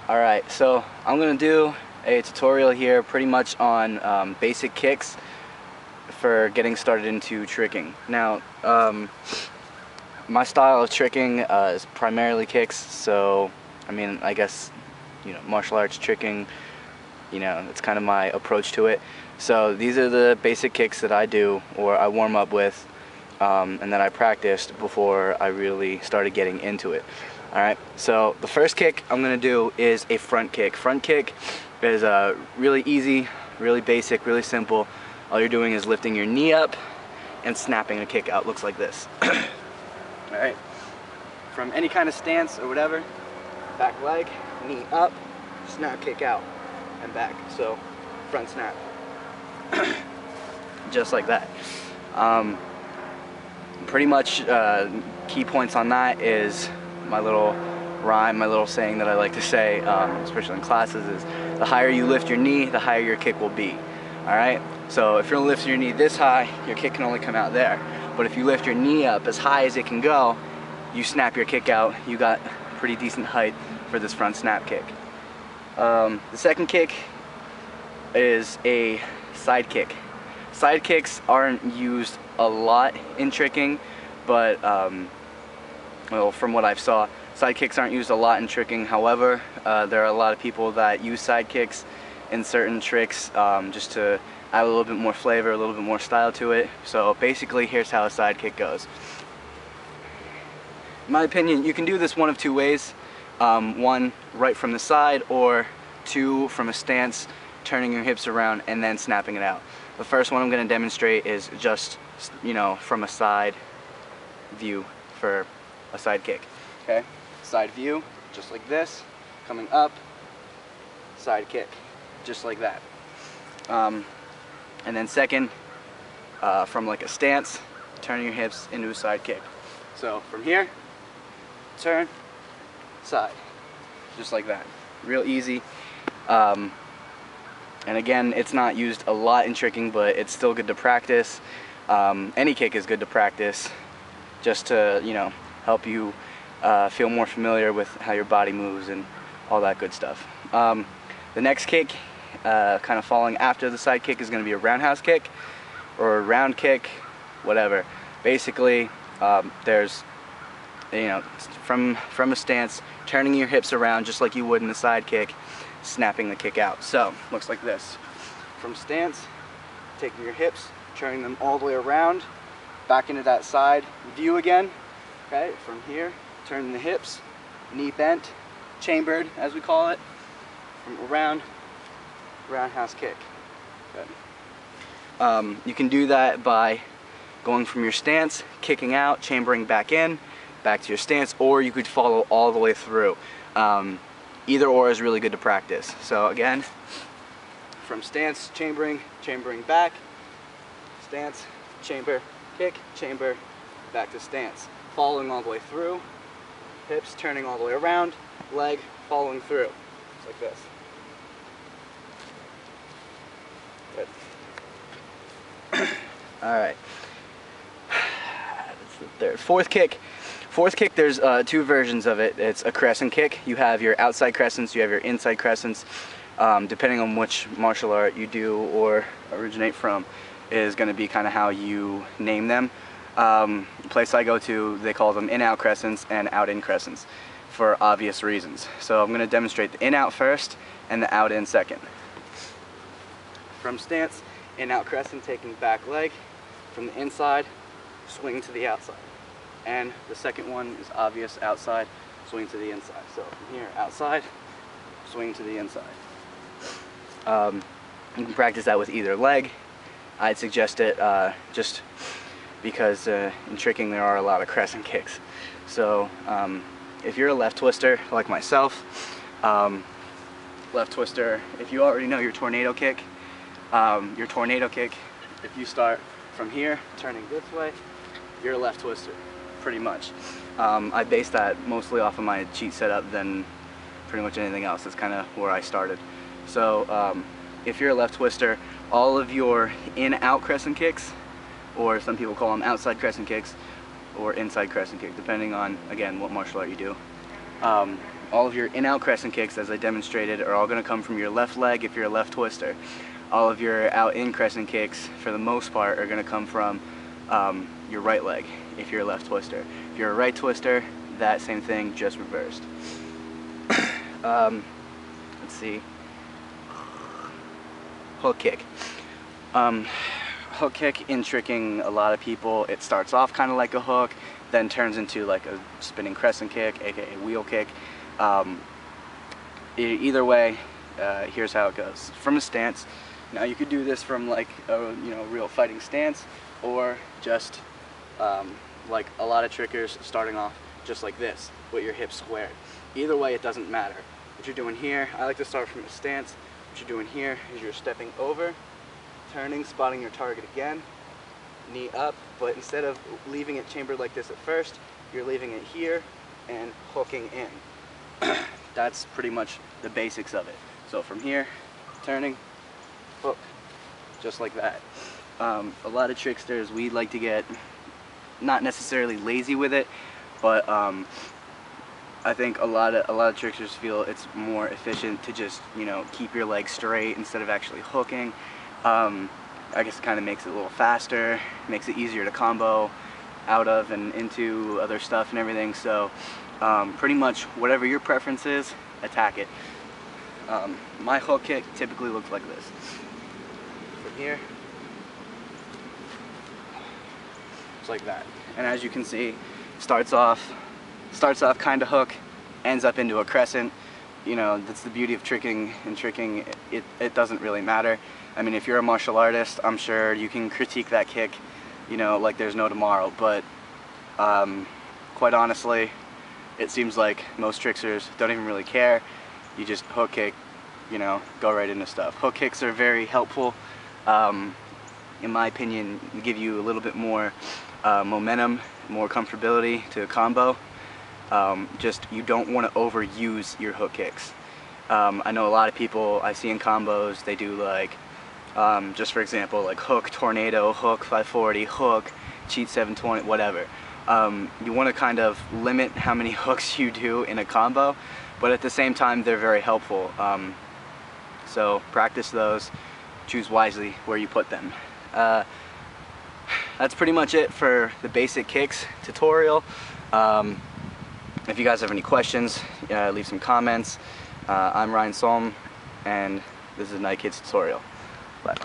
Alright, so I'm going to do a tutorial here pretty much on basic kicks for getting started into tricking. Now, my style of tricking is primarily kicks, so I mean, I guess, martial arts tricking, it's kind of my approach to it. So these are the basic kicks that I do, or I warm up with, and that I practiced before I really started getting into it. Alright, so the first kick I'm going to do is a front kick. Front kick is really easy, really basic, really simple. All you're doing is lifting your knee up and snapping a kick out. Looks like this. Alright, from any kind of stance or whatever, back leg, knee up, snap, kick out, and back. So, front snap. Just like that. Pretty much key points on that is my little rhyme, my little saying that I like to say, especially in classes, is the higher you lift your knee, the higher your kick will be. Alright? So if you're lifting your knee this high, your kick can only come out there. But if you lift your knee up as high as it can go, you snap your kick out, you got pretty decent height for this front snap kick. The second kick is a side kick. Side kicks aren't used a lot in tricking, but well, from what I've saw, side kicks aren't used a lot in tricking. However, there are a lot of people that use side kicks in certain tricks just to add a little bit more flavor, a little bit more style to it. So basically, here's how a side kick goes. In my opinion, you can do this one of two ways. One, right from the side, or two, from a stance, turning your hips around and then snapping it out. The first one I'm going to demonstrate is just, from a side view for a side kick. Okay, side view, just like this, coming up, side kick, just like that. And then second, from like a stance, turning your hips into a side kick. So from here, turn, side, just like that. Real easy. And again, it's not used a lot in tricking, but it's still good to practice. Any kick is good to practice, just to, help you feel more familiar with how your body moves and all that good stuff. The next kick, kind of following after the side kick, is going to be a roundhouse kick or a round kick, whatever. Basically, there's, from a stance, turning your hips around just like you would in the side kick, snapping the kick out. So, looks like this. From stance, taking your hips, turning them all the way around, back into that side view again. Okay, from here, turning the hips, knee bent, chambered as we call it, from around, roundhouse kick. Good. You can do that by going from your stance, kicking out, chambering back in, back to your stance, or you could follow all the way through. Either or is really good to practice. So again, from stance, chambering, chambering back, stance, chamber, kick, chamber, back to stance. Following all the way through, hips turning all the way around, leg following through, just like this. Good. Alright. That's the third. Fourth kick, there's two versions of it. It's a crescent kick. You have your outside crescents, you have your inside crescents. Depending on which martial art you do or originate from is going to be kind of how you name them. The place I go to, they call them in-out crescents and out-in crescents for obvious reasons. So I'm going to demonstrate the in-out first and the out-in second. From stance, in-out crescent, taking back leg. From the inside, swing to the outside. And the second one is obvious, outside, swing to the inside. So from here, outside, swing to the inside. You can practice that with either leg. I'd suggest it just because in tricking there are a lot of crescent kicks. So if you're a left twister like myself, left twister, if you already know your tornado kick, if you start from here, turning this way, you're a left twister, pretty much. I base that mostly off of my cheat setup than pretty much anything else. That's kind of where I started. So if you're a left twister, all of your in-out crescent kicks, or some people call them outside crescent kicks, or inside crescent kick, depending on, again, what martial art you do. all of your in-out crescent kicks, as I demonstrated, are all going to come from your left leg if you're a left twister. All of your out-in crescent kicks, for the most part, are going to come from your right leg if you're a left twister. If you're a right twister, that same thing, just reversed. Let's see. Hook kick. Hook kick, in tricking a lot of people, it starts off kind of like a hook, then turns into like a spinning crescent kick, aka wheel kick. Either way, here's how it goes. From a stance, now you could do this from like a real fighting stance, or just like a lot of trickers starting off just like this, with your hips squared. Either way, it doesn't matter. What you're doing here, I like to start from a stance. What you're doing here is you're stepping over, turning, spotting your target again, knee up, but instead of leaving it chambered like this at first, you're leaving it here and hooking in. That's pretty much the basics of it. So from here, turning, hook, just like that. A lot of tricksters, we like to get not necessarily lazy with it, but I think a lot of tricksters feel it's more efficient to just keep your legs straight instead of actually hooking. I guess it kind of makes it a little faster, makes it easier to combo out of and into other stuff and everything. So pretty much whatever your preference is, attack it. My hook kick typically looks like this. From here, just like that. And as you can see, starts off kind of hook, ends up into a crescent. That's the beauty of tricking. And tricking, it doesn't really matter. I mean, if you're a martial artist, I'm sure you can critique that kick, like there's no tomorrow. But quite honestly, it seems like most tricksters don't even really care. You just hook kick, go right into stuff. Hook kicks are very helpful. In my opinion, give you a little bit more momentum, more comfortability to a combo. Just you don't want to overuse your hook kicks. I know a lot of people I see in combos, they do like, just for example, like hook tornado, hook 540, hook cheat 720, whatever. You want to kind of limit how many hooks you do in a combo, but at the same time they're very helpful. So practice those, choose wisely where you put them. That's pretty much it for the basic kicks tutorial. If you guys have any questions, leave some comments. I'm Ryan Solm, and this is a Night Kids tutorial. Bye.